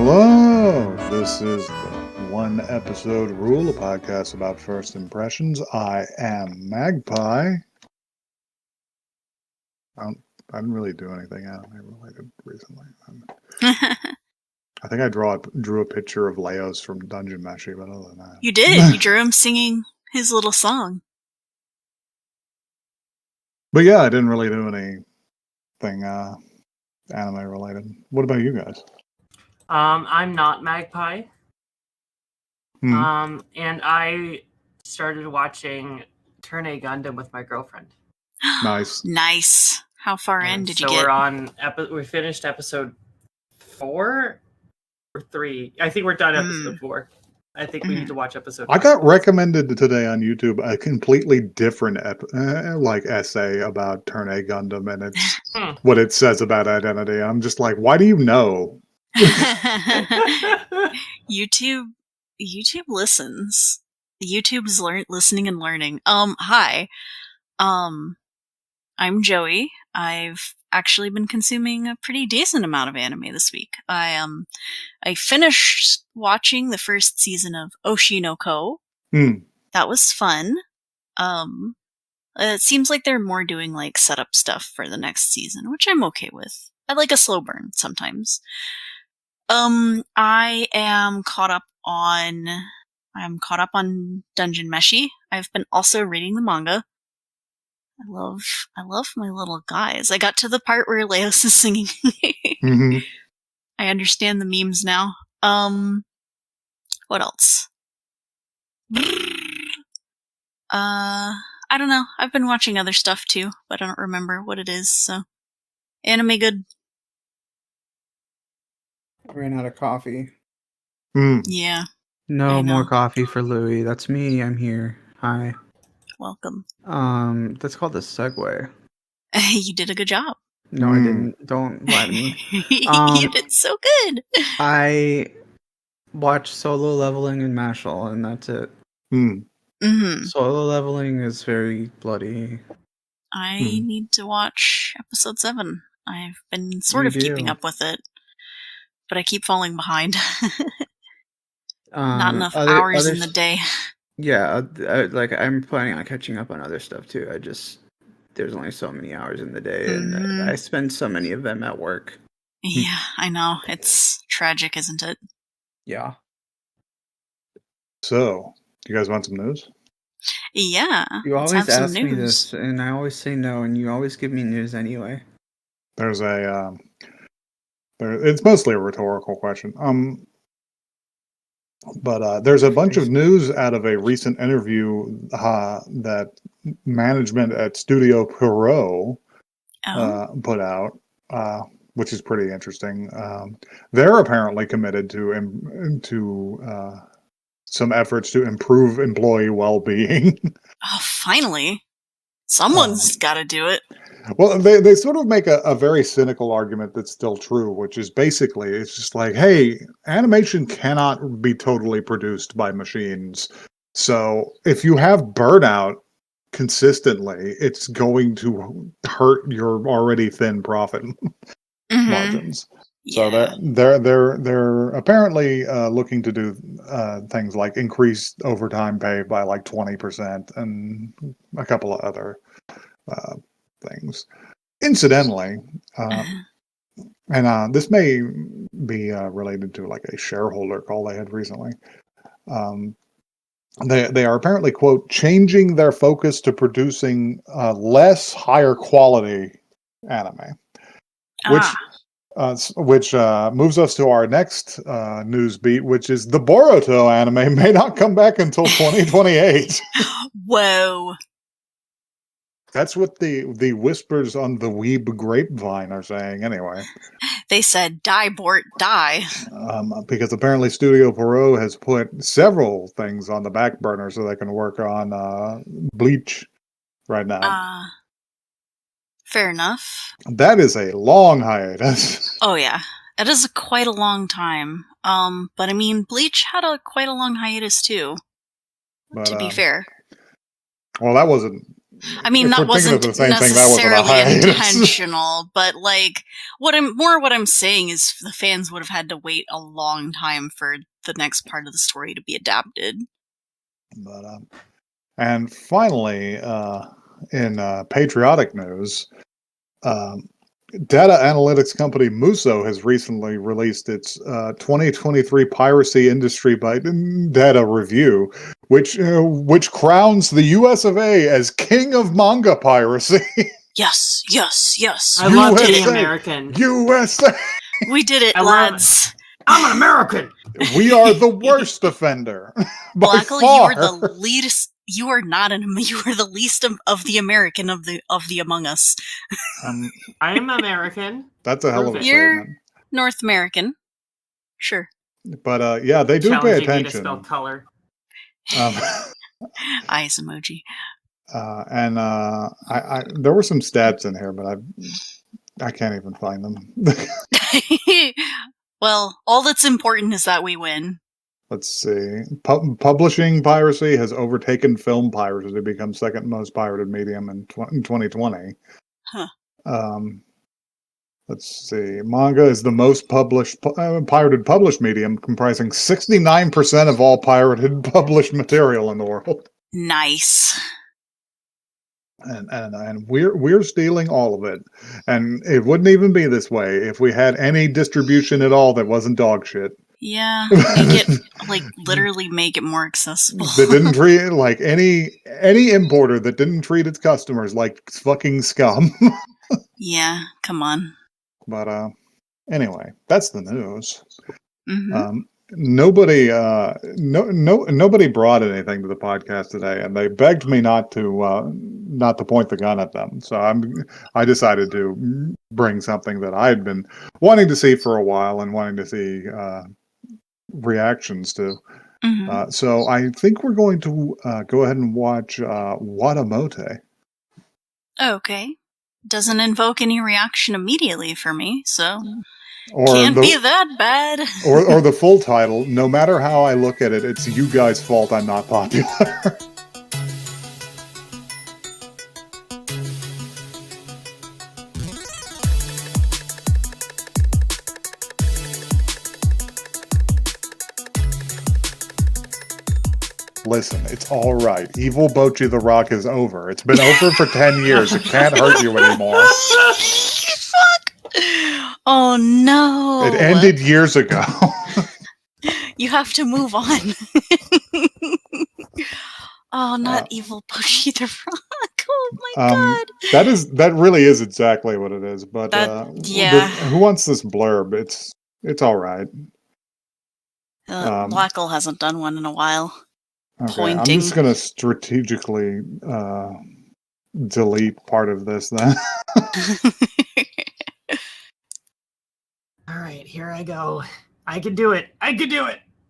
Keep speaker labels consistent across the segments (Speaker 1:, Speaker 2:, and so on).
Speaker 1: Hello, this is the One Episode Rule, a podcast about first impressions. I am Magpie. I didn't really do anything anime related recently. I think I drew a picture of Leos from Dungeon Meshi, but other than that.
Speaker 2: You did. You drew him singing his little song.
Speaker 1: But yeah, I didn't really do anything anime related. What about you guys?
Speaker 3: I'm not Magpie.
Speaker 1: Hmm.
Speaker 3: And I started watching Turn A Gundam with my girlfriend.
Speaker 1: Nice.
Speaker 2: Nice. How far in did you
Speaker 3: So
Speaker 2: get?
Speaker 3: we're on we finished episode 4 or 3. I think we're done episode 4. I think we need to watch episode 5.
Speaker 1: I got recommended today on YouTube a completely different essay about Turn A Gundam, and it's what it says about identity. I'm just like, why do you know?
Speaker 2: YouTube listens. YouTube's listening and learning. Hi. I'm Joey. I've actually been consuming a pretty decent amount of anime this week. I finished watching the first season of Oshi no Ko. That was fun. It seems like they're more doing like setup stuff for the next season, which I'm okay with. I like a slow burn sometimes. I am caught up on Dungeon Meshi. I've been also reading the manga. I love my little guys. I got to the part where Leos is singing.
Speaker 1: Mm-hmm.
Speaker 2: I understand the memes now. What else? I don't know. I've been watching other stuff too, but I don't remember what it is, so. Anime good.
Speaker 4: I ran out of coffee.
Speaker 2: Yeah.
Speaker 4: No more coffee for Louie. That's me. I'm here. Hi.
Speaker 2: Welcome.
Speaker 4: That's called a segue.
Speaker 2: You did a good job.
Speaker 4: No, I didn't. Don't lie to me.
Speaker 2: You did so good.
Speaker 4: I watched Solo Leveling and Mashal, and that's it. Solo Leveling is very bloody.
Speaker 2: I need to watch episode 7. I've been sort of keeping up with it, but I keep falling behind. Not enough hours in the day.
Speaker 4: Yeah, I'm planning on catching up on other stuff too. There's only so many hours in the day, and I spend so many of them at work.
Speaker 2: Yeah, I know. It's tragic, isn't it?
Speaker 4: Yeah.
Speaker 1: So, do you guys want some news?
Speaker 2: Yeah.
Speaker 4: You always ask me this, and I always say no, and you always give me news anyway.
Speaker 1: There's it's mostly a rhetorical question. But there's a bunch of news out of a recent interview that management at Studio Pierrots put out, which is pretty interesting. They're apparently committed to some efforts to improve employee well-being.
Speaker 2: Oh, finally. Someone's got to do it.
Speaker 1: Well, they sort of make a very cynical argument that's still true, which is basically, it's just like, hey, animation cannot be totally produced by machines. So if you have burnout consistently, it's going to hurt your already thin profit margins.
Speaker 2: Yeah.
Speaker 1: So they're apparently looking to do things like increase overtime pay by like 20% and a couple of other things. Incidentally, and this may be related to like a shareholder call they had recently. They are apparently, quote, changing their focus to producing less higher quality anime, which moves us to our next news beat, which is the Boruto anime may not come back until 2028.
Speaker 2: Whoa.
Speaker 1: That's what the whispers on the Weeb grapevine are saying, anyway.
Speaker 2: They said, die, Bort, die.
Speaker 1: Because apparently Studio Pierrots has put several things on the back burner so they can work on Bleach right now.
Speaker 2: Fair enough.
Speaker 1: That is a long hiatus.
Speaker 2: Oh, yeah. It is quite a long time. But I mean, Bleach had quite a long hiatus, too. To be fair.
Speaker 1: Well, that wasn't
Speaker 2: I mean, that wasn't necessarily intentional, but like what I'm saying is the fans would have had to wait a long time for the next part of the story to be adapted.
Speaker 1: But and finally, in patriotic news, data analytics company Muso has recently released its 2023 piracy industry data review, which crowns the US of A as king of manga piracy.
Speaker 2: Yes.
Speaker 3: I love being American.
Speaker 1: USA.
Speaker 2: We did it, lads.
Speaker 3: I'm an American.
Speaker 1: We are the worst offender.
Speaker 2: Blackle, you are the least. You are not you are the least of the American of the among us.
Speaker 3: I'm American.
Speaker 1: That's a hell of a
Speaker 2: You're
Speaker 1: statement.
Speaker 2: North American. Sure.
Speaker 1: But yeah, they do pay attention. Me to
Speaker 3: spell color.
Speaker 2: Eyes emoji.
Speaker 1: And I there were some stats in here, but I can't even find them.
Speaker 2: Well, all that's important is that we win.
Speaker 1: Let's see. Publishing piracy has overtaken film piracy to become second most pirated medium in 2020.
Speaker 2: Huh.
Speaker 1: Let's see. Manga is the most pirated published medium, comprising 69% of all pirated published material in the world.
Speaker 2: Nice.
Speaker 1: And we're stealing all of it, and it wouldn't even be this way if we had any distribution at all that wasn't dog shit.
Speaker 2: Yeah, make it literally make it more accessible.
Speaker 1: That didn't treat it like any importer that didn't treat its customers like fucking scum.
Speaker 2: Yeah, come on.
Speaker 1: But anyway, that's the news.
Speaker 2: Mm-hmm.
Speaker 1: Nobody brought anything to the podcast today, and they begged me not to point the gun at them. So I decided to bring something that I had been wanting to see for a while and wanting to see reactions to.
Speaker 2: Mm-hmm.
Speaker 1: So I think we're going to go ahead and watch WataMote.
Speaker 2: Okay. Doesn't invoke any reaction immediately for me, so can't be that bad.
Speaker 1: or the full title, no matter how I look at it, it's you guys' fault I'm not popular. Listen, it's all right. Evil Bocchi the Rock is over. It's been over for 10 years. It can't hurt you anymore.
Speaker 2: Fuck! Oh no!
Speaker 1: It ended years ago.
Speaker 2: You have to move on. Oh, not Evil Bocchi the Rock. Oh my god.
Speaker 1: That really is exactly what it is. But
Speaker 2: yeah.
Speaker 1: Who wants this blurb? It's all right.
Speaker 2: Blackle hasn't done one in a while.
Speaker 1: Okay,
Speaker 2: Pointing.
Speaker 1: I'm just going to strategically delete part of this then.
Speaker 3: All right, here I go. I can do it.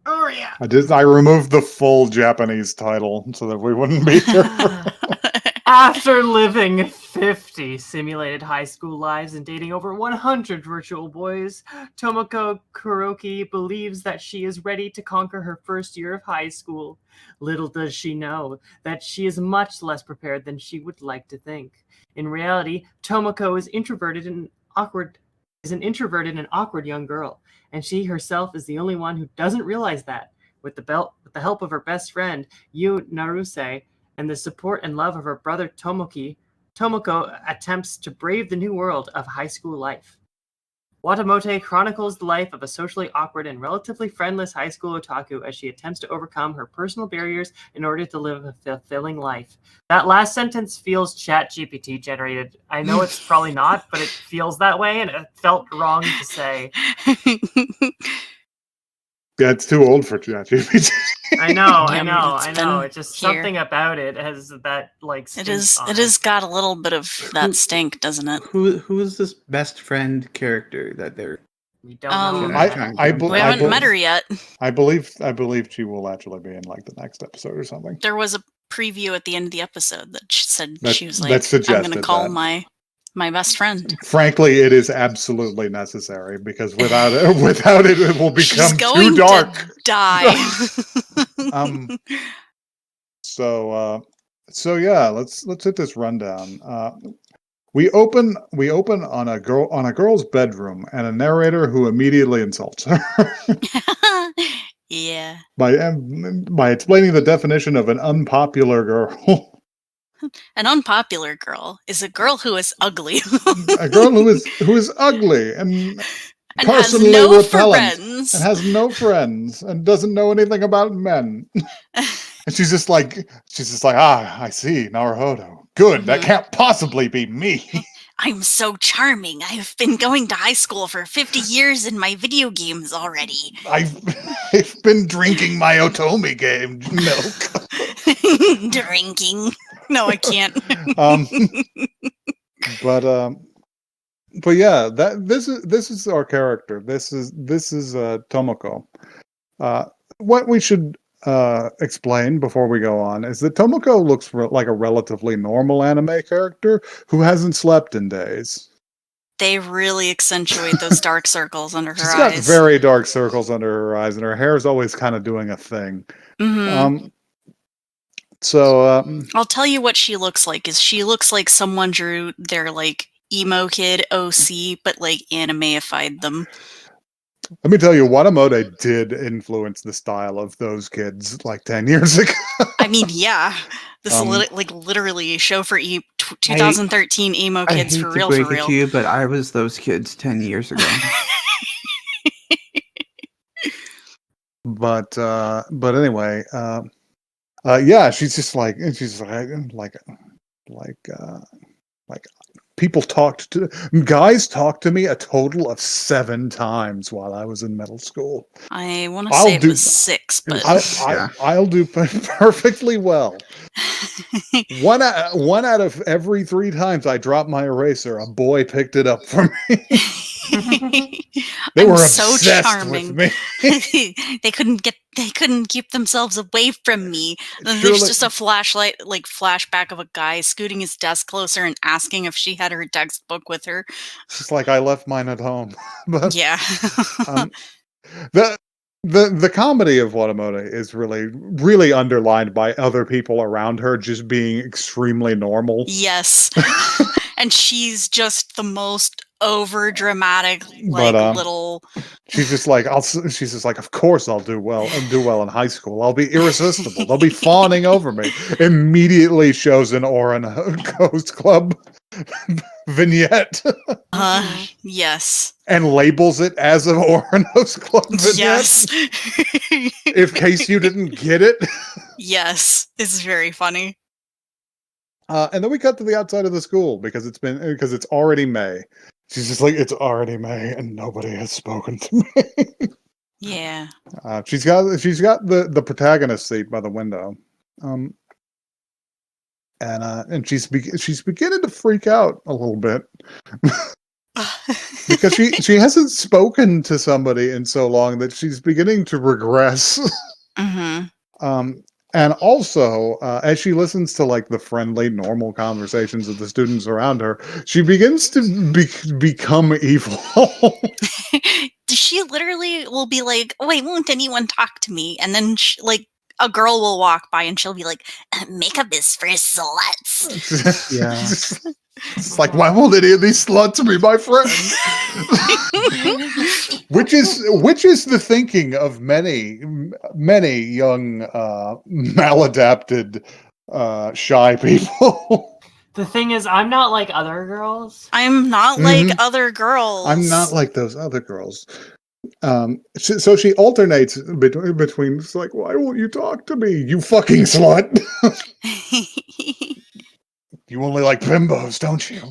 Speaker 3: Oh yeah.
Speaker 1: I removed the full Japanese title so that we wouldn't be here.
Speaker 3: After living 50 simulated high school lives and dating over 100 virtual boys, Tomoko Kuroki believes that she is ready to conquer her first year of high school. Little does she know that she is much less prepared than she would like to think. In reality, Tomoko is an introverted and awkward young girl, and she herself is the only one who doesn't realize that. With the help of her best friend, Yu Naruse, and the support and love of her brother Tomoko attempts to brave the new world of high school life. WataMote chronicles the life of a socially awkward and relatively friendless high school otaku as she attempts to overcome her personal barriers in order to live a fulfilling life. That last sentence feels ChatGPT generated. I know it's probably not, but it feels that way, and it felt wrong to say.
Speaker 1: Yeah, it's too old for ChatGPT.
Speaker 3: I know. It's just something about it has that
Speaker 2: It has got a little bit of that stink, doesn't it?
Speaker 4: Who is this best friend character that they're?
Speaker 3: We don't know.
Speaker 2: We haven't met her yet.
Speaker 1: I believe she will actually be in like the next episode or something.
Speaker 2: There was a preview at the end of the episode that she said she was like, "I'm going to call my best friend."
Speaker 1: Frankly, it is absolutely necessary because without it will become too dark.
Speaker 2: To die.
Speaker 1: So So yeah, let's hit this rundown. We open on a girl's bedroom and a narrator who immediately insults her
Speaker 2: Yeah.
Speaker 1: by explaining the definition of an unpopular girl.
Speaker 2: An unpopular girl is a girl who is ugly.
Speaker 1: A girl who is ugly and
Speaker 2: and has
Speaker 1: personally
Speaker 2: no
Speaker 1: repellent
Speaker 2: friends.
Speaker 1: and has no friends and doesn't know anything about men. And she's just like, I see, Naruhodo. Good, that can't possibly be me.
Speaker 2: I'm so charming. I've been going to high school for 50 years in my video games already.
Speaker 1: I've been drinking my Otomi game milk.
Speaker 2: Drinking. No, I can't.
Speaker 1: But yeah, this is our character. This is Tomoko. What we should explain before we go on is that Tomoko looks like a relatively normal anime character who hasn't slept in days.
Speaker 2: They really accentuate those dark circles under her eyes.
Speaker 1: She's got very dark circles under her eyes, and her hair is always kind of doing a thing.
Speaker 2: I'll tell you what she looks like. Is she looks like someone drew their like emo kid OC, but like animeified them.
Speaker 1: Let me tell you, WataMote did influence the style of those kids like 10 years ago.
Speaker 2: I mean, yeah. This is literally a show for 2013 emo kids for real.
Speaker 4: I hate to break it to you, but I was those kids 10 years ago.
Speaker 1: But anyway, yeah, she's just like guys talked to me a total of 7 times while I was in middle school.
Speaker 2: I want to say it was 6, but
Speaker 1: I'll do perfectly well. One out of every 3 times I dropped my eraser, a boy picked it up for me. They were so charming. With me.
Speaker 2: They couldn't keep themselves away from me. Then there's just a flashback of a guy scooting his desk closer and asking if she had her textbook with her.
Speaker 1: It's like, I left mine at home. But,
Speaker 2: yeah.
Speaker 1: The comedy of WataMote is really underlined by other people around her just being extremely normal.
Speaker 2: Yes. And she's just the most over dramatic, little.
Speaker 1: She's just like, of course I'll do well in high school. I'll be irresistible. They'll be fawning over me. Immediately shows an Oran Coast Club vignette.
Speaker 2: Yes.
Speaker 1: And labels it as an Oranos Club vignette.
Speaker 2: Yes.
Speaker 1: In case you didn't get it.
Speaker 2: Yes. It's very funny.
Speaker 1: And then we cut to the outside of the school because it's already May. She's just like, it's already May and nobody has spoken to me.
Speaker 2: Yeah.
Speaker 1: She's got the protagonist seat by the window. And she's beginning to freak out a little bit. Because she hasn't spoken to somebody in so long that she's beginning to regress. And also, as she listens to like the friendly, normal conversations of the students around her, she begins to become evil.
Speaker 2: She literally will be like, "Wait, won't anyone talk to me?" And then a girl will walk by and she'll be like, "Makeup is for sluts."
Speaker 1: Yeah. It's like, why won't any of these sluts be my friend? which is the thinking of many young maladapted shy people.
Speaker 3: The thing is, I'm not like other girls.
Speaker 2: I'm not like other girls.
Speaker 1: I'm not like those other girls. So she alternates between it's like, why won't you talk to me, you fucking slut? You only like bimbos, don't you?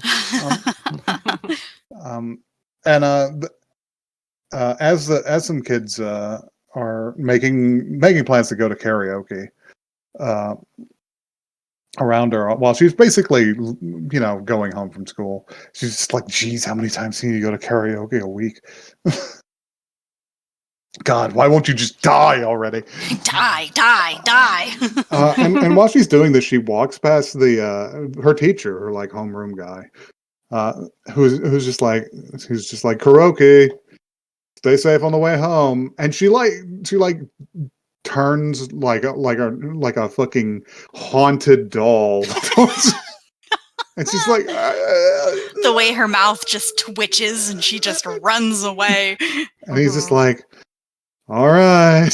Speaker 1: As some kids are making plans to go to karaoke around her while she's basically, going home from school, she's just like, geez, how many times can you go to karaoke a week? God, why won't you just die already?
Speaker 2: Die.
Speaker 1: And while she's doing this, she walks past her teacher, her like homeroom guy, who's just like karaoke, stay safe on the way home. And she turns like a fucking haunted doll. And she's like,
Speaker 2: the way her mouth just twitches and she just runs away.
Speaker 1: And he's just like, all right.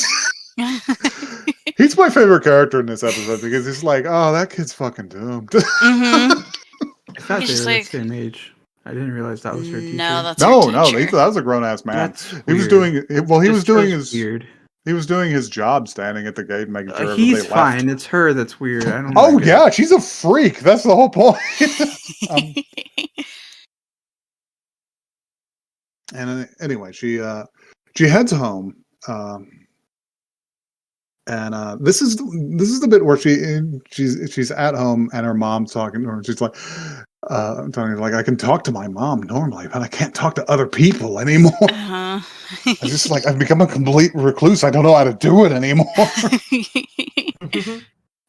Speaker 1: He's my favorite character in this episode because he's like, oh, that kid's fucking doomed.
Speaker 2: Mm-hmm.
Speaker 4: I thought they were the same age. I didn't realize that was her teacher.
Speaker 2: No, that's her teacher.
Speaker 1: That was a grown ass man.
Speaker 4: That's
Speaker 1: he was
Speaker 4: weird.
Speaker 1: doing his
Speaker 4: weird.
Speaker 1: He was doing his job, standing at the gate, and making sure
Speaker 4: he's
Speaker 1: everybody
Speaker 4: fine.
Speaker 1: left.
Speaker 4: It's her that's weird. I don't.
Speaker 1: Oh yeah, she's a freak. That's the whole point. And anyway, she heads home, and this is the bit where she's at home and her mom's talking to her, and she's like, telling her like, I can talk to my mom normally, but I can't talk to other people anymore.
Speaker 2: Uh-huh.
Speaker 1: I just like, I've become a complete recluse. I don't know how to do it anymore.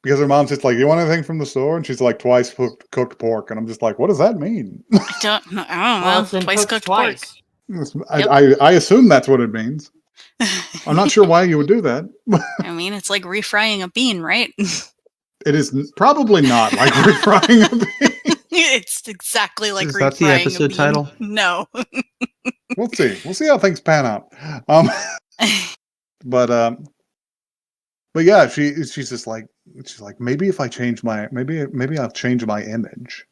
Speaker 1: Because her mom's just like, you want anything from the store? And she's like, twice cooked pork. And I'm just like, what does that mean?
Speaker 2: I don't know. Twice cooked pork.
Speaker 1: I assume that's what it means. I'm not sure why you would do that.
Speaker 2: I mean, it's like refrying a bean, right?
Speaker 1: It is probably not like refrying a bean.
Speaker 2: It's exactly like refrying a bean.
Speaker 4: Is that the episode title?
Speaker 2: No.
Speaker 1: We'll see. We'll see how things pan out. But yeah, she's just like, maybe if I change maybe I'll change my image.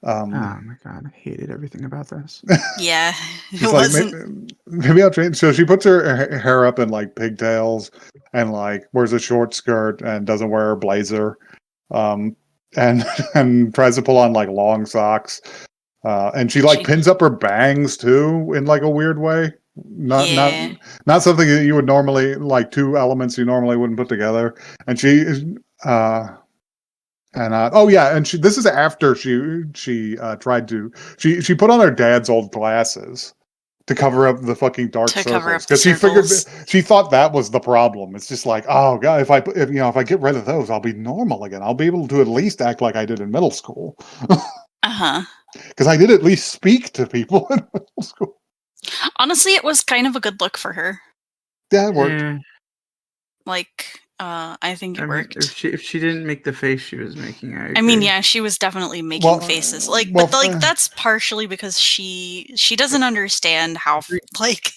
Speaker 4: Oh my god, I hated everything about this.
Speaker 2: Yeah, it
Speaker 1: like,
Speaker 2: wasn't.
Speaker 1: Maybe I'll change. So she puts her hair up in like pigtails and like wears a short skirt and doesn't wear a blazer, and tries to pull on like long socks. And she like pins up her bangs too in like a weird way. Not something that you would normally, like two elements you normally wouldn't put together. And she is this is after she tried to she put on her dad's old glasses to cover up the fucking dark circles, because she thought that was the problem. It's just like, oh god, if I get rid of those, I'll be normal again. I'll be able to at least act like I did in middle school. Because I did at least speak to people in middle school.
Speaker 2: Honestly, it was kind of a good look for her.
Speaker 1: Yeah, it worked.
Speaker 2: Like, I think it worked.
Speaker 4: If she didn't make the face she was making,
Speaker 2: I mean, yeah, she was definitely making faces. But that's partially because she doesn't understand how like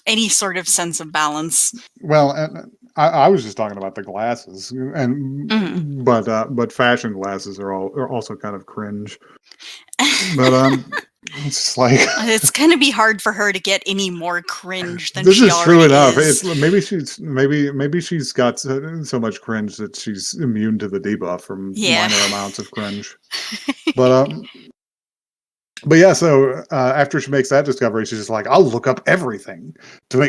Speaker 2: any sort of sense of balance.
Speaker 1: Well, and I was just talking about the glasses, and but fashion glasses are also kind of cringe. But it's just like
Speaker 2: it's gonna be hard for her to get any more cringe than
Speaker 1: this
Speaker 2: she
Speaker 1: is
Speaker 2: already
Speaker 1: true enough.
Speaker 2: is.
Speaker 1: It's maybe she's got so much cringe that she's immune to the debuff from minor amounts of cringe. But yeah, so after she makes that discovery, she's just like, I'll look up everything to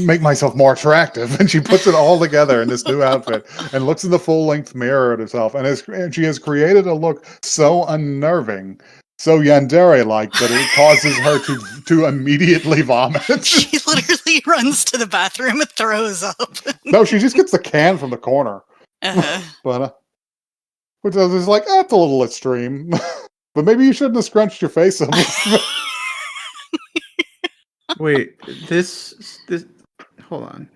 Speaker 1: make myself more attractive. And she puts it all together in this new outfit and looks in the full-length mirror at herself. And she has created a look so unnerving, so yandere-like, that it causes her to immediately vomit.
Speaker 2: She literally runs to the bathroom and throws up.
Speaker 1: No, she just gets the can from the corner. But which I was like, that's a little extreme. But maybe you shouldn't have scrunched your face up.
Speaker 4: Wait, this hold on.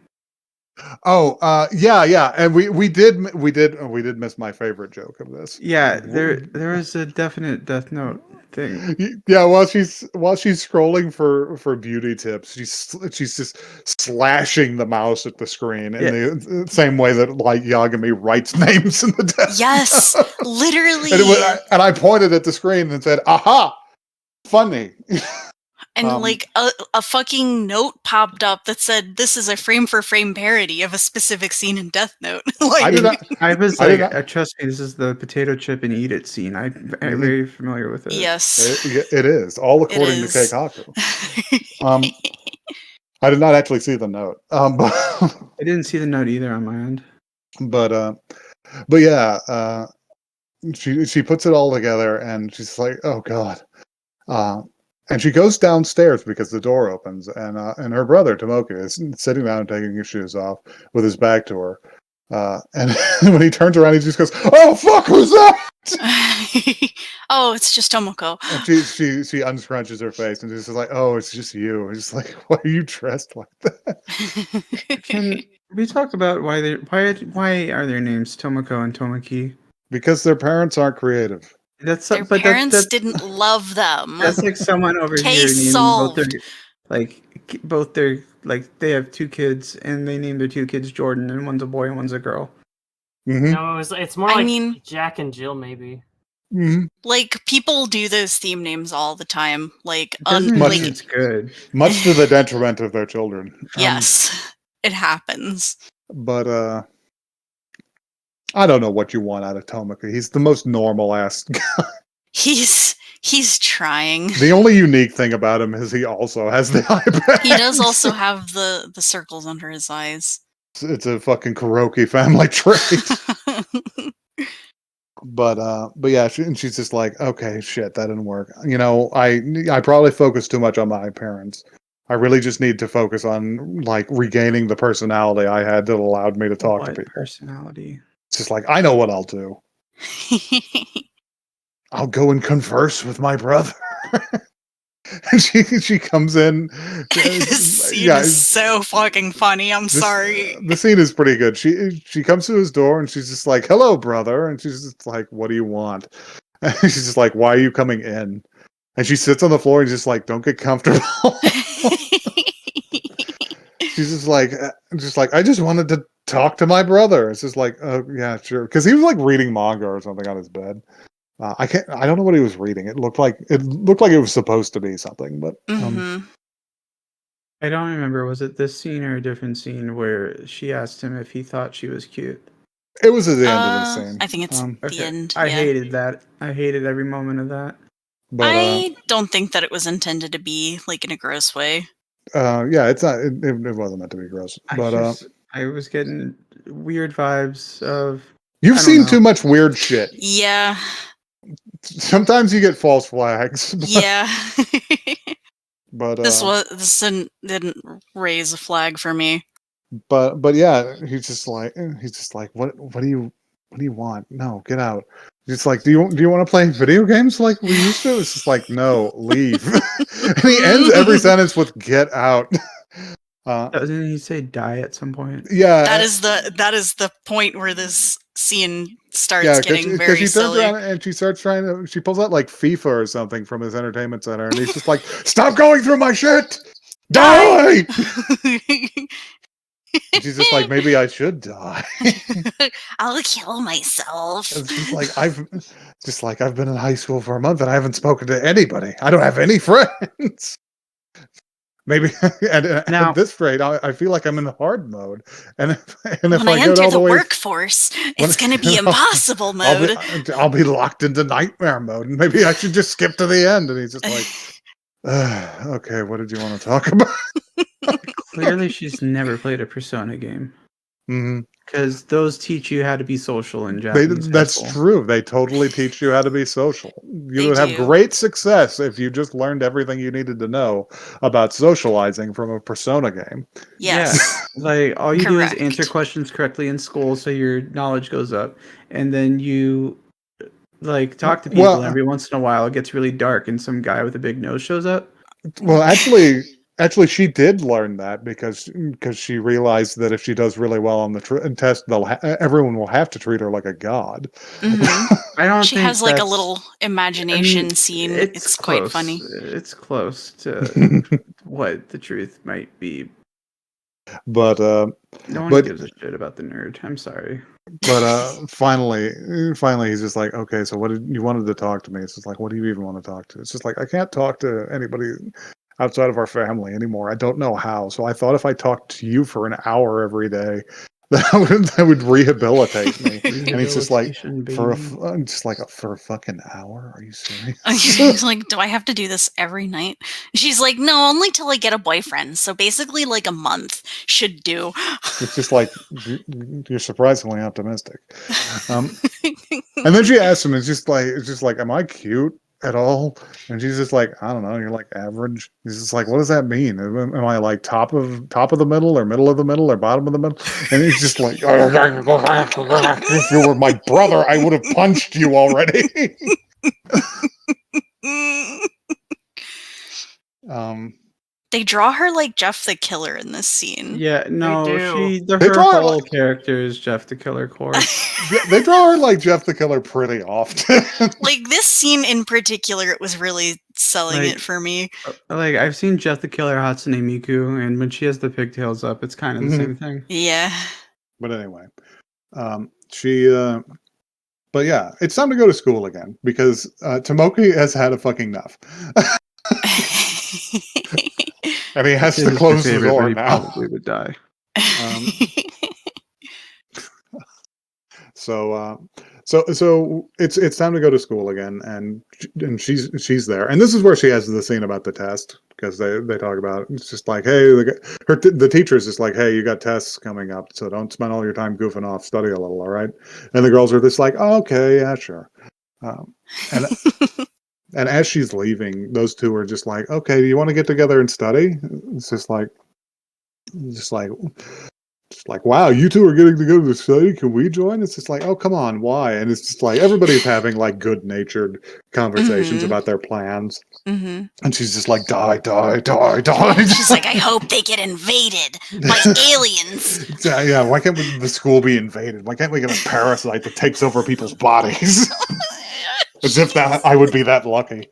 Speaker 1: Oh, yeah, and we did miss my favorite joke of this.
Speaker 4: Yeah, there is a definite Death Note thing.
Speaker 1: Yeah, while she's scrolling for beauty tips, she's just slashing the mouse at the screen in the same way that like Yagami writes names in the Death
Speaker 2: Yes,
Speaker 1: Note. Literally. And I pointed at the screen and said, "Aha, funny."
Speaker 2: And like a fucking note popped up that said, "This is a frame for frame parody of a specific scene in Death Note."
Speaker 4: I was like, trust me, this is the potato chip and eat it scene. I'm very familiar with it.
Speaker 2: Yes,
Speaker 1: it is all according to Keikaku. I did not actually see the note. But
Speaker 4: I didn't see the note either on my end.
Speaker 1: But yeah, she puts it all together and she's like, oh god. And she goes downstairs because the door opens, and her brother Tomoki is sitting down and taking his shoes off with his back to her. And when he turns around, he just goes, "Oh fuck, who's that?"
Speaker 2: Oh, it's just Tomoko.
Speaker 1: And she unscrunches her face and she's like, "Oh, it's just you." And just like, why are you dressed like that?
Speaker 4: We talked about why are their names Tomoko and Tomoki?
Speaker 1: Because their parents aren't creative.
Speaker 2: Their parents didn't love them.
Speaker 4: That's like someone over
Speaker 2: Case
Speaker 4: here
Speaker 2: solved.
Speaker 4: both their they have 2 kids and they named their 2 kids Jordan, and one's a boy and one's a girl.
Speaker 1: Mm-hmm.
Speaker 3: No, it's more like Jack and Jill, maybe.
Speaker 1: Mm-hmm.
Speaker 2: Like, people do those theme names all the time. Like,
Speaker 4: It's good.
Speaker 1: Much to the detriment of their children.
Speaker 2: Yes, it happens.
Speaker 1: But I don't know what you want out of Tomoka. He's the most normal ass guy.
Speaker 2: He's trying.
Speaker 1: The only unique thing about him is he also has the eye patch.
Speaker 2: He does also have the circles under his eyes.
Speaker 1: It's a fucking Kuroki family trait. But yeah, she's just like, okay, shit, that didn't work. You know, I probably focused too much on my parents. I really just need to focus on like regaining the personality I had that allowed me to talk to people.
Speaker 4: Personality?
Speaker 1: It's just like, I know what I'll do. I'll go and converse with my brother. And she comes in.
Speaker 2: This scene is so fucking funny. I'm sorry.
Speaker 1: The scene is pretty good. She comes to his door and she's just like, "Hello, brother." And she's just like, "What do you want?" And she's just like, "Why are you coming in?" And she sits on the floor and just like, "Don't get comfortable." She's just like, "I just wanted to talk to my brother." It's just like, "Oh yeah, sure," because he was like reading manga or something on his bed. I don't know what he was reading. It looked like it was supposed to be something, but
Speaker 2: Mm-hmm.
Speaker 4: I don't remember. Was it this scene or a different scene where she asked him if he thought she was cute?
Speaker 1: It was at the end of the scene.
Speaker 2: I think it's the end.
Speaker 4: I hated that. I hated every moment of that.
Speaker 1: But,
Speaker 2: I don't think that it was intended to be like in a gross way.
Speaker 1: Yeah, it's not. It wasn't meant to be gross. But
Speaker 4: I was getting weird vibes of.
Speaker 1: You've seen too much weird shit.
Speaker 2: Yeah.
Speaker 1: Sometimes you get false flags.
Speaker 2: Yeah.
Speaker 1: But
Speaker 2: this didn't raise a flag for me.
Speaker 1: But yeah, he's just like what do you want? No, get out. He's like, do you want to play video games like we used to? It's just like, no, leave. And he ends every sentence with "get out."
Speaker 4: Doesn't he say die at some point?
Speaker 1: Yeah,
Speaker 2: that is the point where this scene starts getting very
Speaker 1: she
Speaker 2: silly.
Speaker 1: turns around and she starts she pulls out like FIFA or something from his entertainment center, and he's just like, "Stop going through my shit, die!" And she's just like, maybe I should die.
Speaker 2: I'll kill myself.
Speaker 1: It's just like I've been in high school for a month and I haven't spoken to anybody. I don't have any friends. Maybe now, at this rate, I feel like I'm in the hard mode. And if
Speaker 2: when I enter the workforce, it's going to be impossible mode.
Speaker 1: I'll be locked into nightmare mode. And maybe I should just skip to the end. And he's just like, okay, what did you want to talk about?
Speaker 4: Clearly, she's never played a Persona game. Because those teach you how to be social in Japanese.
Speaker 1: That's true. They totally teach you how to be social. You would have great success if you just learned everything you needed to know about socializing from a Persona game.
Speaker 2: Yes.
Speaker 4: Yeah. Like, all you do is answer questions correctly in school so your knowledge goes up. And then you like talk to people, and every once in a while it gets really dark and some guy with a big nose shows up.
Speaker 1: Well, actually, she did learn that because she realized that if she does really well on the test, everyone will have to treat her like a god.
Speaker 2: Mm-hmm.
Speaker 4: I don't.
Speaker 2: She has like a little imagination scene. It's quite funny.
Speaker 4: It's close to what the truth might be.
Speaker 1: But
Speaker 4: no one gives a shit about the nerd. I'm sorry.
Speaker 1: But finally, he's just like, okay, so what did you wanted to talk to me? It's just like, what do you even want to talk to? It's just like, I can't talk to anybody outside of our family anymore. I don't know how. So I thought if I talked to you for an hour every day, that would rehabilitate me. And he's just like, for a fucking hour? Are you serious?
Speaker 2: He's like, do I have to do this every night? She's like, no, only till I get a boyfriend. So basically like a month should do.
Speaker 1: It's just like, you're surprisingly optimistic. And then she asks him, it's just like, am I cute at all? And she's just like, I don't know, you're like average. He's just like, what does that mean? Am I like top of the middle or middle of the middle or bottom of the middle? And he's just like, if you were my brother, I would have punched you already.
Speaker 2: They draw her like Jeff the Killer in this scene.
Speaker 4: Yeah, no, her whole character is Jeff the Killer Corpse.
Speaker 1: They draw her like Jeff the Killer pretty often.
Speaker 2: Like this scene in particular, it was really selling it for me.
Speaker 4: Like I've seen Jeff the Killer Hatsune Miku, and when she has the pigtails up, it's kind of the same thing.
Speaker 2: Yeah.
Speaker 1: But anyway, but yeah, it's time to go to school again because Tomoki has had a fucking enough. And he has to close the door now.
Speaker 4: Probably would die.
Speaker 1: So it's time to go to school again, and she's there, and this is where she has the scene about the test because they talk about it's just like, hey, the teacher is just like, hey, you got tests coming up, so don't spend all your time goofing off, study a little, all right? And the girls are just like, oh, okay, yeah, sure. And as she's leaving, those two are just like, okay, do you want to get together and study? It's just like, wow, you two are getting to go to the study. Can we join? It's just like, oh, come on, why? And it's just like everybody's having like good-natured conversations about their plans. And she's just like, die.
Speaker 2: She's like, I hope they get invaded by aliens.
Speaker 1: Yeah, why can't the school be invaded? Why can't we get a parasite that takes over people's bodies? As if that I would be that lucky.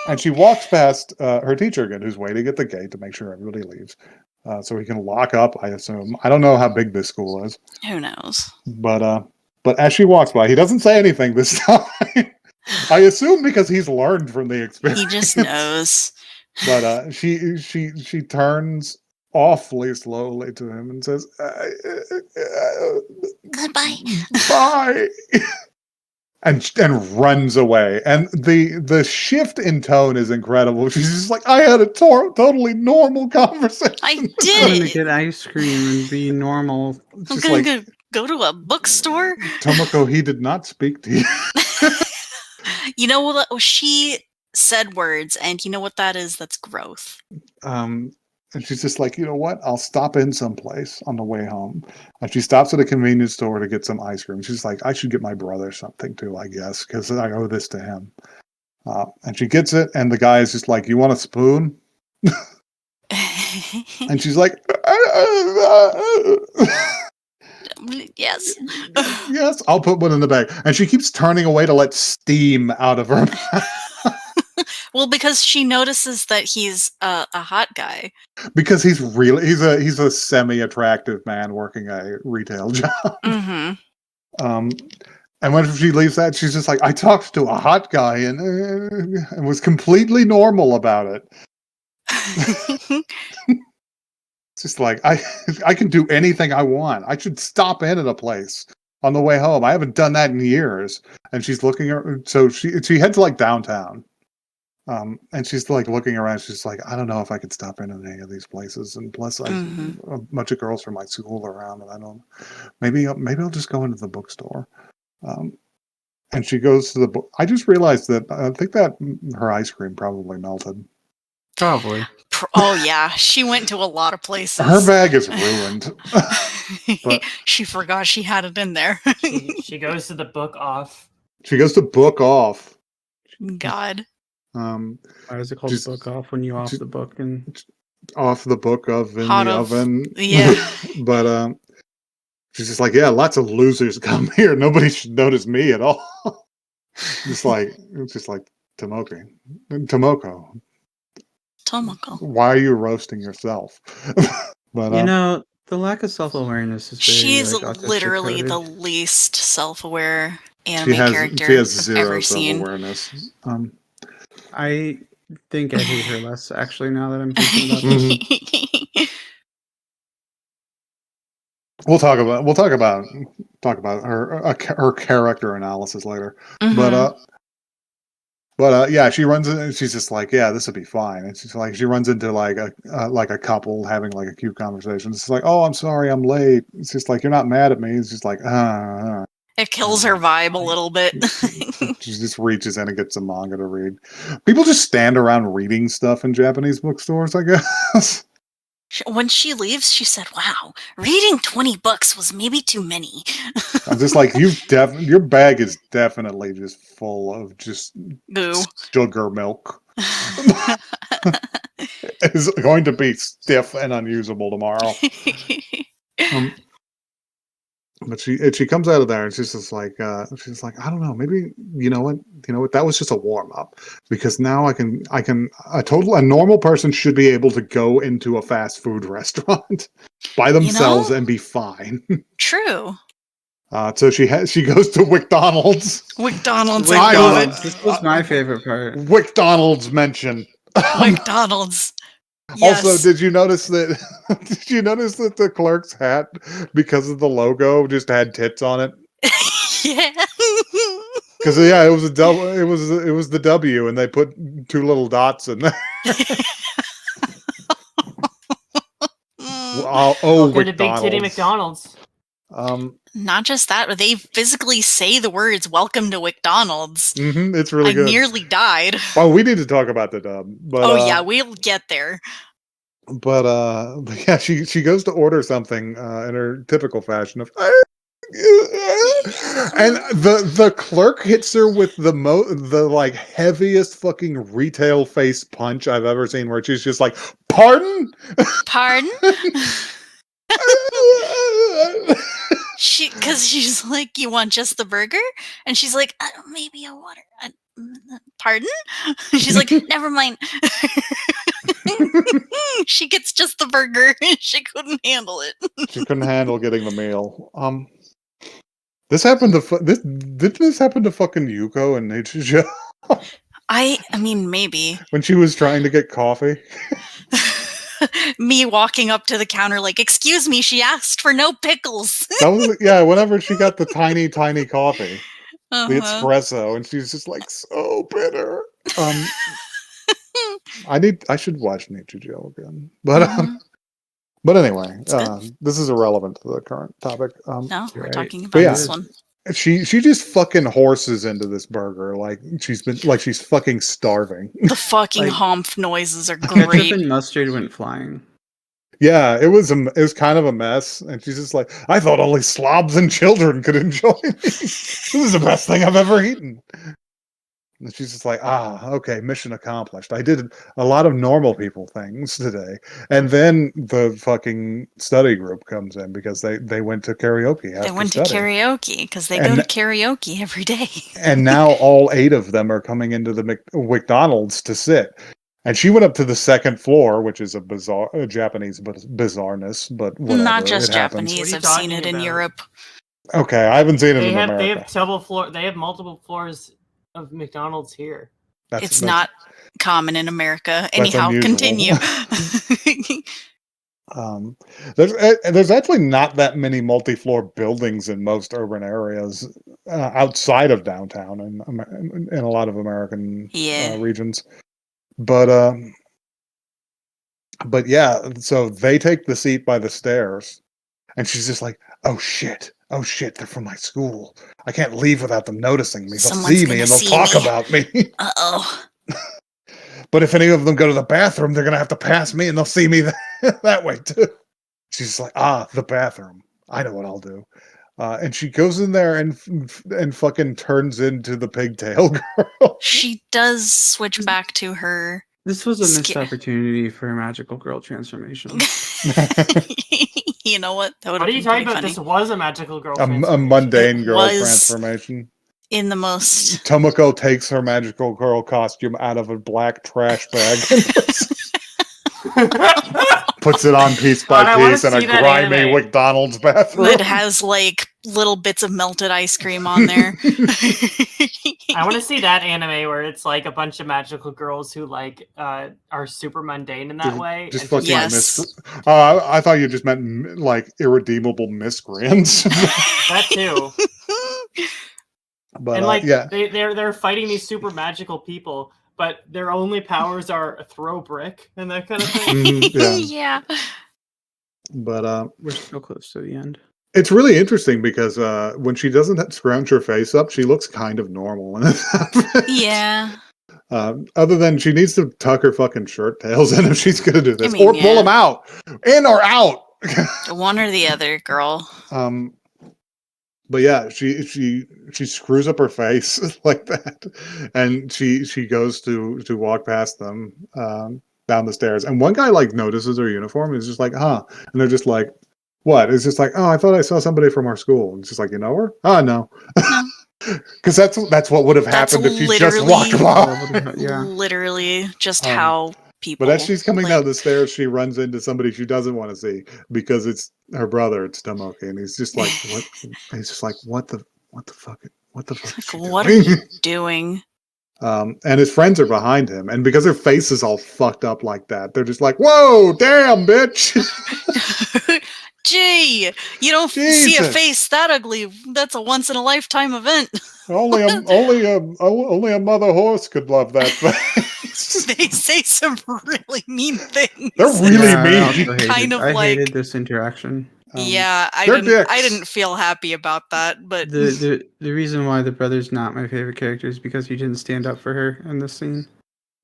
Speaker 1: And she walks past her teacher again, who's waiting at the gate to make sure everybody leaves. So he can lock up, I assume. I don't know how big this school is.
Speaker 2: Who knows?
Speaker 1: But as she walks by, he doesn't say anything this time. I assume because he's learned from the experience.
Speaker 2: He just knows.
Speaker 1: But she turns awfully slowly to him and says,
Speaker 2: goodbye.
Speaker 1: Bye. And runs away. And the shift in tone is incredible. She's just like, I had a totally normal conversation.
Speaker 2: I did.
Speaker 4: I'm gonna get ice cream and be normal.
Speaker 2: I'm gonna go to a bookstore.
Speaker 1: Tomoko, he did not speak to you.
Speaker 2: You know what? She said words, and you know what that is? That's growth.
Speaker 1: And she's just like, you know what? I'll stop in someplace on the way home. And she stops at a convenience store to get some ice cream. She's like, I should get my brother something too, I guess, because I owe this to him. And she gets it, and the guy is just like, you want a spoon? And she's like,
Speaker 2: yes.
Speaker 1: Yes, I'll put one in the bag. And she keeps turning away to let steam out of her mouth.
Speaker 2: Well, because she notices that he's a hot guy.
Speaker 1: Because he's a semi-attractive man working a retail job. And when she leaves that, she's just like, I talked to a hot guy and was completely normal about it. It's just like, I can do anything I want. I should stop in at a place on the way home. I haven't done that in years. And she's looking, so she heads like downtown. And she's like looking around. She's like, I don't know if I could stop in any of these places. And plus, a bunch of girls from my school around, and I don't. Maybe I'll just go into the bookstore. And she goes to the book. I just realized that I think that her ice cream probably melted.
Speaker 4: Probably.
Speaker 2: Oh yeah, she went to a lot of places.
Speaker 1: Her bag is ruined.
Speaker 2: She forgot she had it in there.
Speaker 3: She goes to the book off.
Speaker 1: She goes to book off.
Speaker 2: God.
Speaker 4: Why is it called book off when you off the book and
Speaker 1: off the book of in the oven?
Speaker 2: Yeah.
Speaker 1: But she's just like, yeah, lots of losers come here. Nobody should notice me at all. It's just like Tomoko. Why are you roasting yourself? But
Speaker 4: the lack of self-awareness is very,
Speaker 2: she's literally the least self-aware anime character
Speaker 1: she has zero
Speaker 2: I've ever seen.
Speaker 1: Self-awareness.
Speaker 4: I think I hate her less, actually, now that I'm thinking about it.
Speaker 1: We'll talk about her character analysis later. But yeah, she runs in and she's just like, yeah, this would be fine. And she's like, she runs into like a couple having like a cute conversation. It's like, oh, I'm sorry, I'm late. It's just like, you're not mad at me. It's just like,
Speaker 2: It kills her vibe a little bit.
Speaker 1: She just reaches in and gets a manga to read. People just stand around reading stuff in Japanese bookstores, I guess.
Speaker 2: When she leaves, she said, wow, reading 20 books was maybe too many.
Speaker 1: I'm just like, your bag is definitely just full of just
Speaker 2: boo
Speaker 1: sugar milk. is going to be stiff and unusable tomorrow. But she comes out of there and she's just like, I don't know, maybe you know what, that was just a warm up, because now a normal person should be able to go into a fast food restaurant by themselves and be fine.
Speaker 2: True.
Speaker 1: So she goes to WcDonalds.
Speaker 2: WcDonalds.
Speaker 4: This was my favorite part.
Speaker 1: WcDonalds mention.
Speaker 2: WcDonalds. Yes.
Speaker 1: Also, did you notice that? Did you notice that the clerk's hat, because of the logo, just had tits on it?
Speaker 2: Yeah.
Speaker 1: Because it was a double. It was the W, and they put 2 little dots in there.
Speaker 3: Welcome to Big Titty McDonald's.
Speaker 2: Not just that, but they physically say the words "Welcome to WcDonald's."
Speaker 1: It's really good.
Speaker 2: I nearly died.
Speaker 1: Well, we need to talk about the dub. But,
Speaker 2: yeah, we'll get there.
Speaker 1: But yeah, she goes to order something in her typical fashion of, and the clerk hits her with the like heaviest fucking retail face punch I've ever seen, where she's just like, "Pardon?"
Speaker 2: Because she's like, "You want just the burger?" And she's like, "Maybe a water." Pardon? She's like, "Never mind." She gets just the burger. She couldn't handle it.
Speaker 1: She couldn't handle getting the meal. This happened to didn't this happen to fucking Yuko and Nichijou?
Speaker 2: I mean, maybe.
Speaker 1: When she was trying to get coffee.
Speaker 2: Me walking up to the counter like, "Excuse me, she asked for no pickles."
Speaker 1: That was, whenever she got the tiny coffee. The espresso, and she's just like so bitter. I should watch Nichijou again. But anyway, this is irrelevant to the current topic.
Speaker 2: No, we're talking about this one.
Speaker 1: She just fucking horses into this burger like she's fucking starving.
Speaker 2: The fucking humph noises are great.
Speaker 4: Ketchup and mustard went flying.
Speaker 1: Yeah, it was kind of a mess, and she's just like, "I thought only slobs and children could enjoy these. This is the best thing I've ever eaten." And she's just like, okay, mission accomplished. I did a lot of normal people things today. And then the fucking study group comes in because they went to karaoke.
Speaker 2: They went to karaoke because they go to karaoke every day.
Speaker 1: And now all 8 of them are coming into the McDonald's to sit. And she went up to the 2nd floor, which is a Japanese bizarreness, but whatever.
Speaker 2: Not just Japanese. I've seen it in Europe.
Speaker 1: Okay, I haven't seen it in America.
Speaker 3: They have several floors. They have multiple floors of McDonald's here.
Speaker 2: It's not common in America. Anyhow, continue.
Speaker 1: There's actually not that many multi-floor buildings in most urban areas outside of downtown and in a lot of American regions. But yeah, so they take the seat by the stairs, and she's just like, "Oh shit, they're from my school. I can't leave without them noticing me. They'll see me and they'll talk about me."
Speaker 2: Uh-oh.
Speaker 1: But if any of them go to the bathroom, they're going to have to pass me and they'll see me that way too. She's like, the bathroom. I know what I'll do. And she goes in there and fucking turns into the pigtail girl.
Speaker 2: She does switch back to her.
Speaker 4: This was a missed opportunity for a magical girl transformation.
Speaker 2: You know what?
Speaker 3: What are you talking about? Funny. This was a magical girl
Speaker 1: a mundane girl transformation.
Speaker 2: In the most...
Speaker 1: Tomoko takes her magical girl costume out of a black trash bag and puts it on piece by piece in a grimy McDonald's bathroom.
Speaker 2: It has like little bits of melted ice cream on there.
Speaker 3: I want to see that anime where it's like a bunch of magical girls who like are super mundane in that way.
Speaker 1: Just fucking I thought you just meant like irredeemable miscreants.
Speaker 3: That too.
Speaker 1: But,
Speaker 3: and like they're fighting these super magical people, but their only powers are throw brick and that kind of thing.
Speaker 2: Yeah.
Speaker 1: But
Speaker 4: we're so close to the end.
Speaker 1: It's really interesting because when she doesn't scrunch her face up, she looks kind of normal.
Speaker 2: Yeah.
Speaker 1: Other than she needs to tuck her fucking shirt tails in if she's going to do this, or pull them out, in or out.
Speaker 2: One or the other, girl.
Speaker 1: But yeah, she screws up her face like that, and she goes to walk past them, down the stairs, and one guy like notices her uniform and is just like, huh, and they're just like, what? It's just like, oh, I thought I saw somebody from our school. And it's just like, you know her? Oh, no.
Speaker 2: No.
Speaker 1: Because that's what would have happened if you just walked by.
Speaker 4: Yeah.
Speaker 2: Literally just how people.
Speaker 1: But as she's coming down the stairs, she runs into somebody she doesn't want to see because it's her brother. It's Tomoki, and he's just like, what? He's just like, what the fuck? What the fuck?
Speaker 2: Like, what are you doing?
Speaker 1: And his friends are behind him, and because their face is all fucked up like that, they're just like, "Whoa, damn, bitch!"
Speaker 2: Gee, you don't see a face that ugly. That's a once in a lifetime event.
Speaker 1: only a mother horse could love that face.
Speaker 2: They say some really mean things.
Speaker 1: They're really mean.
Speaker 4: I hated this interaction.
Speaker 2: I didn't feel happy about that. But
Speaker 4: the reason why the brother's not my favorite character is because he didn't stand up for her in this scene.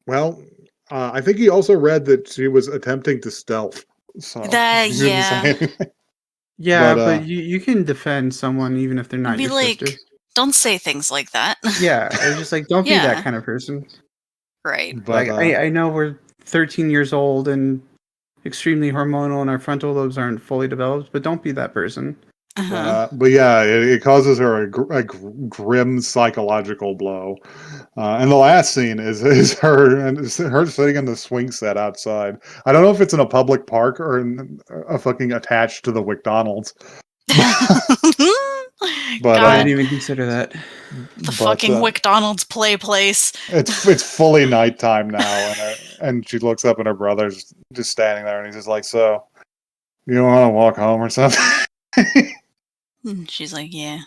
Speaker 1: Well, I think he also read that she was attempting to stealth. So
Speaker 4: yeah, but you can defend someone even if they're not your sister.
Speaker 2: Don't say things like that.
Speaker 4: Yeah, I was just like, don't be that kind of person.
Speaker 2: Right.
Speaker 1: But,
Speaker 4: like I know we're 13 years old and extremely hormonal and our frontal lobes aren't fully developed, but don't be that person.
Speaker 1: But yeah, it causes her a grim psychological blow. And the last scene is her sitting in the swing set outside. I don't know if it's in a public park or a fucking attached to the WcDonalds. But
Speaker 4: I didn't even consider that.
Speaker 2: The fucking WcDonalds play place.
Speaker 1: It's fully nighttime now, and she looks up and her brother's just standing there, and he's just like, "So, you want to walk home or something?"
Speaker 2: She's like, yeah.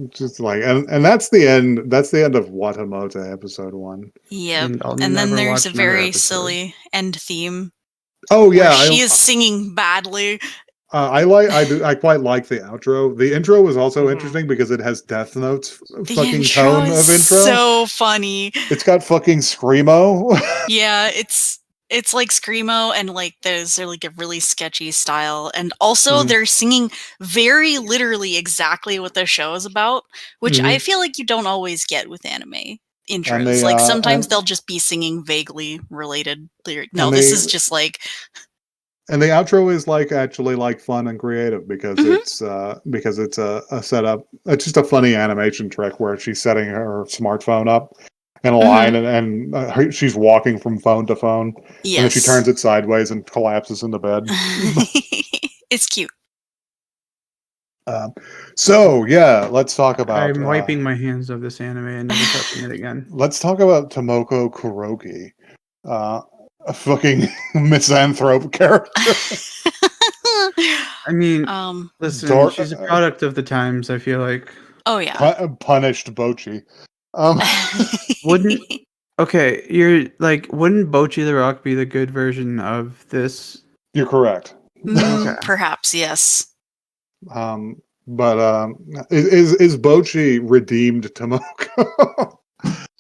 Speaker 1: Just like, and that's the end. That's the end of WataMote episode 1.
Speaker 2: Yep. And then there's a very silly end theme.
Speaker 1: Oh yeah,
Speaker 2: she is singing badly.
Speaker 1: I quite like the outro. The intro was also interesting because it has Death Note's fucking tone of intro.
Speaker 2: So funny.
Speaker 1: It's got fucking screamo.
Speaker 2: Yeah, it's like screamo, and like there's like a really sketchy style, and also they're singing very literally exactly what the show is about, which I feel like you don't always get with anime intros. Like sometimes they'll just be singing vaguely related lyrics. No, this is just like.
Speaker 1: And the outro is like actually like fun and creative because it's a setup. It's just a funny animation trick where she's setting her smartphone up in a line and she's walking from phone to phone. Yes. And then she turns it sideways and collapses into bed.
Speaker 2: It's cute.
Speaker 1: So yeah, let's talk about.
Speaker 4: I'm wiping my hands of this anime and never touching it again.
Speaker 1: Let's talk about Tomoko Kuroki. A fucking misanthrope character.
Speaker 4: I mean, listen, she's a product of the times, I feel like.
Speaker 2: Oh yeah.
Speaker 1: Punished Bocchi.
Speaker 4: Wouldn't Bocchi the Rock be the good version of this?
Speaker 1: You're correct.
Speaker 4: Okay.
Speaker 2: Perhaps, yes.
Speaker 1: But is Bocchi redeemed Tomoko?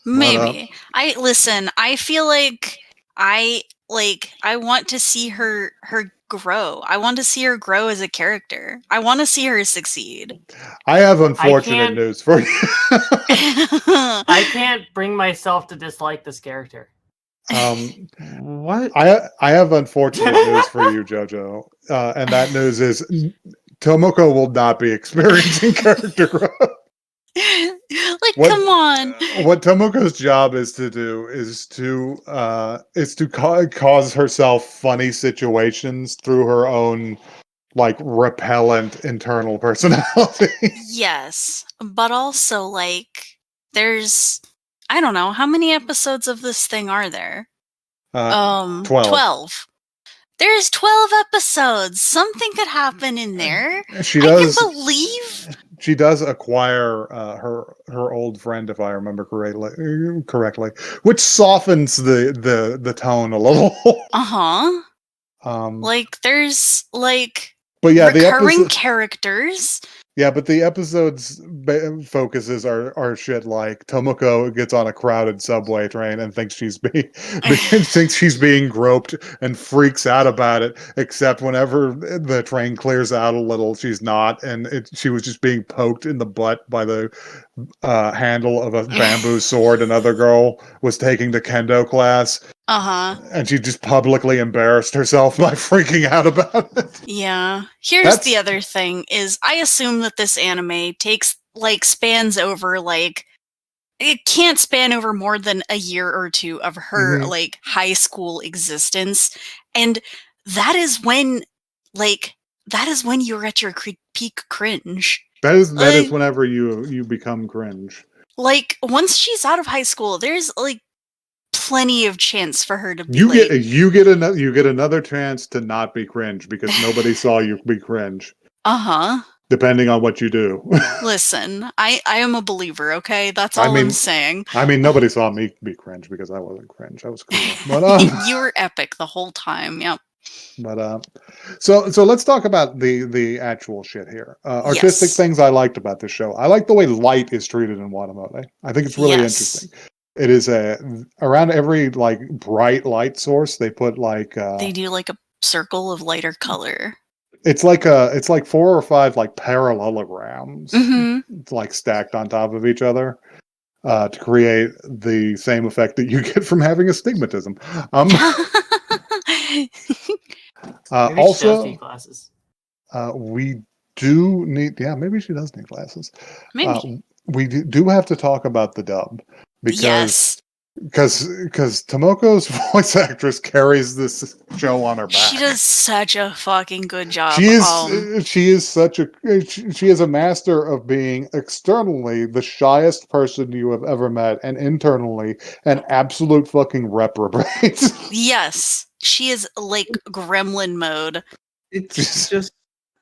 Speaker 2: Maybe. I feel like I want to see her grow. I want to see her grow as a character. I want to see her succeed.
Speaker 1: I have unfortunate news for you.
Speaker 3: I can't bring myself to dislike this character.
Speaker 4: What?
Speaker 1: I have unfortunate news for you, JoJo. And that news is Tomoko will not be experiencing character growth.
Speaker 2: Come on.
Speaker 1: What Tomoko's job is to do is to cause herself funny situations through her own like repellent internal personality. Yes,
Speaker 2: but also there's I don't know how many episodes of this thing are there. 12. There's 12 episodes. Something could happen in there. I can believe.
Speaker 1: She does acquire her old friend, if I remember correctly, which softens the tone a little.
Speaker 2: There's
Speaker 1: but yeah,
Speaker 2: recurring characters.
Speaker 1: Yeah, but the episode's focuses are shit like Tomoko gets on a crowded subway train and thinks she's being groped and freaks out about it. Except whenever the train clears out a little, she's not, and she was just being poked in the butt by the handle of a bamboo sword another girl was taking the kendo class. And she just publicly embarrassed herself by freaking out about it.
Speaker 2: Yeah. Here's the other thing is I assume that this anime spans over it can't span over more than a year or two of her high school existence. And that is when you're at your peak cringe.
Speaker 1: That is whenever you become cringe.
Speaker 2: Like once she's out of high school, there's plenty of chance for her to be
Speaker 1: you get another chance to not be cringe because nobody saw you be cringe. Depending on what you do.
Speaker 2: Listen, I am a believer, okay? That's all I'm saying.
Speaker 1: I mean, nobody saw me be cringe because I wasn't cringe. I was cool. But,
Speaker 2: you were epic the whole time, yep.
Speaker 1: But so let's talk about the actual shit here. Artistic things I liked about this show. I like the way light is treated in WataMote. I think it's really interesting. It is around every bright light source they put
Speaker 2: they do a circle of lighter color.
Speaker 1: It's like 4 or 5 parallelograms stacked on top of each other to create the same effect that you get from having astigmatism.
Speaker 3: Maybe also, she does need glasses.
Speaker 1: We do need. Yeah, maybe she does need glasses.
Speaker 2: Maybe
Speaker 1: we do have to talk about the dub because Tomoko's voice actress carries this show on her back.
Speaker 2: She does such a fucking good job.
Speaker 1: She is a master of being externally the shyest person you have ever met, and internally an absolute fucking reprobate.
Speaker 2: Yes, she is gremlin mode.
Speaker 4: It's just.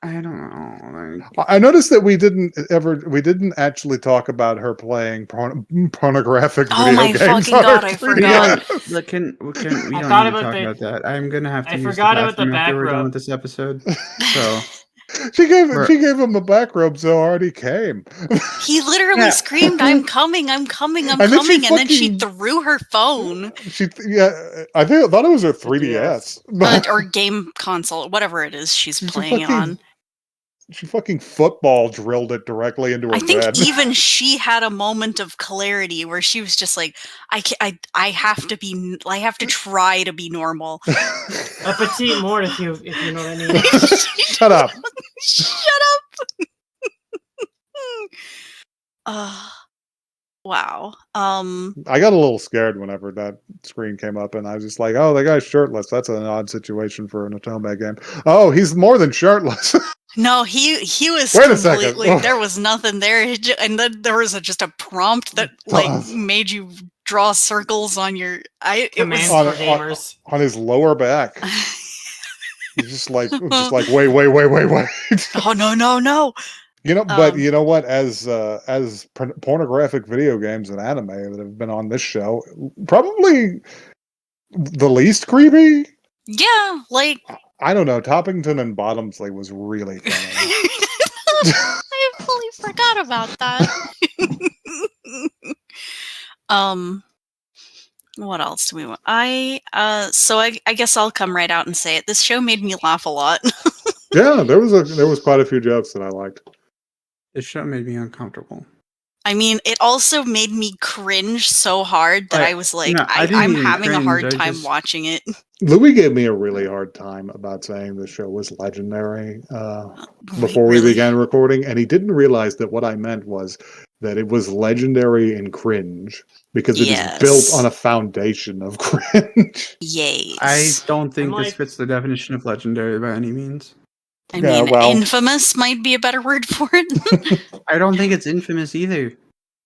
Speaker 4: I don't know.
Speaker 1: I noticed that we didn't actually talk about her playing pornographic video games.
Speaker 2: Oh my fucking god, I forgot.
Speaker 4: We don't need to talk about that. I'm gonna have to use the bathroom after we're done with this episode. So
Speaker 1: she gave him a back rub so hard he came.
Speaker 2: He literally screamed, "I'm coming, I'm coming, I'm coming," and then she threw her phone.
Speaker 1: I thought it was her 3DS.
Speaker 2: Or game console, whatever it is she's playing on.
Speaker 1: She fucking football drilled it directly into her bed.
Speaker 2: I think even she had a moment of clarity where she was just like, I have to try to be normal.
Speaker 3: A petite mort, if you know what I mean.
Speaker 1: Shut up.
Speaker 2: Shut up. Wow.
Speaker 1: I got a little scared whenever that screen came up, and I was just like, "Oh, that guy's shirtless. That's an odd situation for an Otome game." Oh, he's more than shirtless.
Speaker 2: No, he was
Speaker 1: Wait a second.
Speaker 2: There was nothing there, and then there was just a prompt that made you draw circles on your.
Speaker 1: On his lower back. He's just like wait.
Speaker 2: Oh no.
Speaker 1: But you know what? As pornographic video games and anime that have been on this show, probably the least creepy.
Speaker 2: Yeah,
Speaker 1: I don't know. Toppington and Bottomsley was really funny.
Speaker 2: I fully forgot about that. What else do we want? I guess I'll come right out and say it. This show made me laugh a lot.
Speaker 1: Yeah, there was quite a few jokes that I liked.
Speaker 4: This show made me uncomfortable.
Speaker 2: I mean, it also made me cringe so hard that I was like, I'm having a hard time watching it.
Speaker 1: Louis gave me a really hard time about saying the show was legendary before we began recording, and he didn't realize that what I meant was that it was legendary in cringe because it is built on a foundation of cringe.
Speaker 2: Yes.
Speaker 4: I don't think this fits the definition of legendary by any means.
Speaker 2: I mean, infamous might be a better word for it.
Speaker 4: I don't think it's infamous either.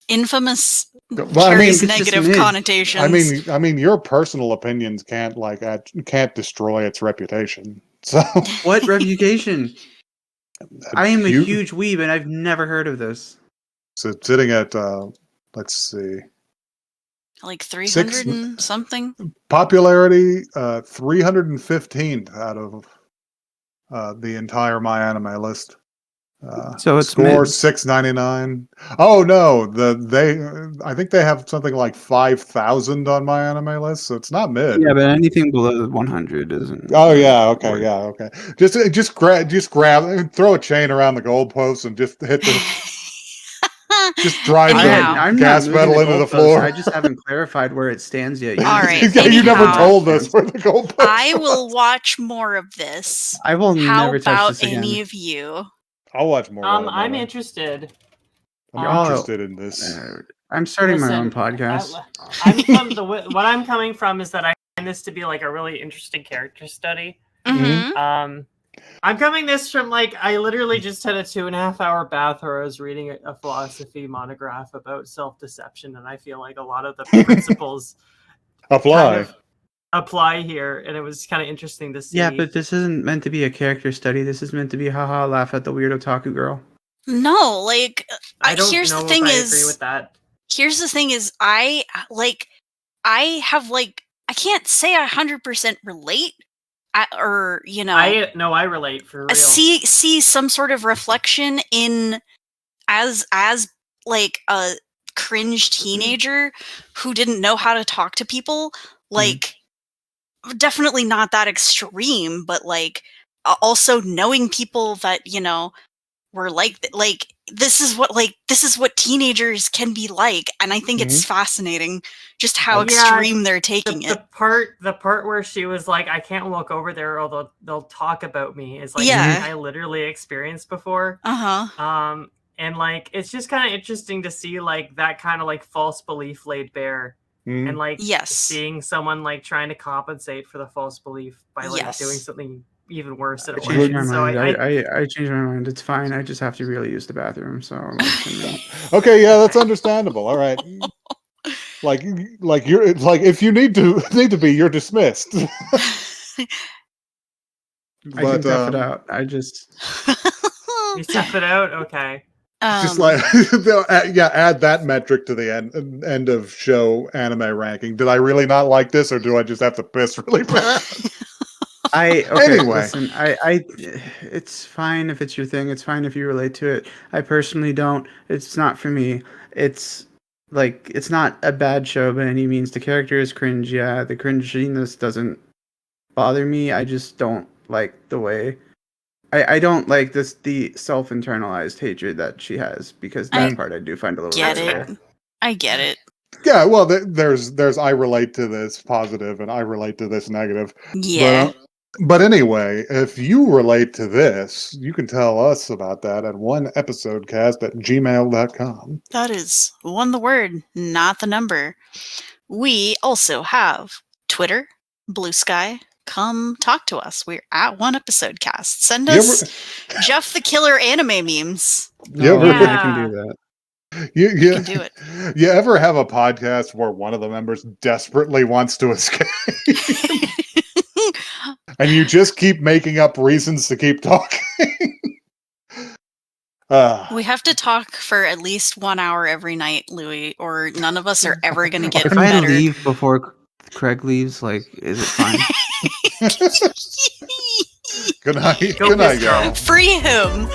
Speaker 2: Infamous carries negative connotations.
Speaker 1: I mean, your personal opinions can't destroy its reputation. So
Speaker 4: what reputation? I am a huge weeb, and I've never heard of this.
Speaker 1: So it's sitting at let's see,
Speaker 2: 300 and something.
Speaker 1: Popularity 315th out of the entire My Anime list.
Speaker 4: So it's
Speaker 1: score 699. Oh no, I think they have something like 5,000 on My Anime list, so it's not mid.
Speaker 4: Yeah, but anything below 100 isn't.
Speaker 1: Oh yeah, okay, yeah, okay. Just grab, throw a chain around the goalpost and just hit the. Just drive the gas pedal into the floor.
Speaker 4: I just haven't clarified where it stands yet.
Speaker 2: All right.
Speaker 1: You never told us where the goalpost.
Speaker 2: I will watch more of this.
Speaker 4: I will never touch this again.
Speaker 2: How about any of you?
Speaker 1: I'll watch more.
Speaker 3: I'm interested.
Speaker 1: I'm interested in this.
Speaker 4: I'm starting my own podcast.
Speaker 3: What I'm coming from is that I find this to be like a really interesting character study.
Speaker 2: Mm-hmm.
Speaker 3: I'm coming this from I literally just had a 2.5 hour bath where I was reading a philosophy monograph about self-deception, and I feel like a lot of the principles apply here, and it was kind of interesting to see.
Speaker 4: Yeah, but this isn't meant to be a character study. This is meant to be haha, laugh at the weird otaku girl.
Speaker 2: No,
Speaker 3: I don't know if I agree with that.
Speaker 2: Here's the thing is I can't say I 100% relate. I relate for real. See some sort of reflection in as like a cringe teenager who didn't know how to talk to people. Definitely not that extreme, but also knowing people that were this is what teenagers can be like, and I think it's fascinating just how extreme they're taking it.
Speaker 3: The part where she was like, I can't walk over there or they'll talk about me is something I literally experienced before. And it's just kind of interesting to see that kind of false belief laid bare. And seeing someone trying to compensate for the false belief by doing something even worse.
Speaker 4: I changed my mind. I changed my mind. It's fine. I just have to really use the bathroom. So
Speaker 1: okay, yeah, that's understandable. All right. You're if you need to be, you're dismissed.
Speaker 4: I can tough it out. I just
Speaker 3: you tough it out. Okay.
Speaker 1: Just add that metric to the end of show anime ranking. Did I really not like this, or do I just have to piss really bad?
Speaker 4: Anyway. Listen, it's fine if it's your thing. It's fine if you relate to it. I personally don't. It's not for me. It's not a bad show by any means. The character is cringe. Yeah, the cringiness doesn't bother me. I just don't like the way. I don't like the self-internalized hatred that she has, because that part I do find a little
Speaker 2: relatable. I get it.
Speaker 1: Yeah, well, there's I relate to this positive and I relate to this negative.
Speaker 2: Yeah.
Speaker 1: But anyway, if you relate to this, you can tell us about that at oneepisodecast@gmail.com.
Speaker 2: That is one the word, not the number. We also have Twitter, Blue Sky. Come talk to us. We're at WaneEpisodeCast. Send us Jeff the Killer anime memes.
Speaker 4: I can do that.
Speaker 1: You
Speaker 2: can do it.
Speaker 1: You ever have a podcast where one of the members desperately wants to escape? And you just keep making up reasons to keep talking?
Speaker 2: We have to talk for at least 1 hour every night, Louis, or none of us are ever going to get better.
Speaker 4: If I leave before Craig leaves, is it fine?
Speaker 1: Good night. Good night, y'all.
Speaker 2: Free him.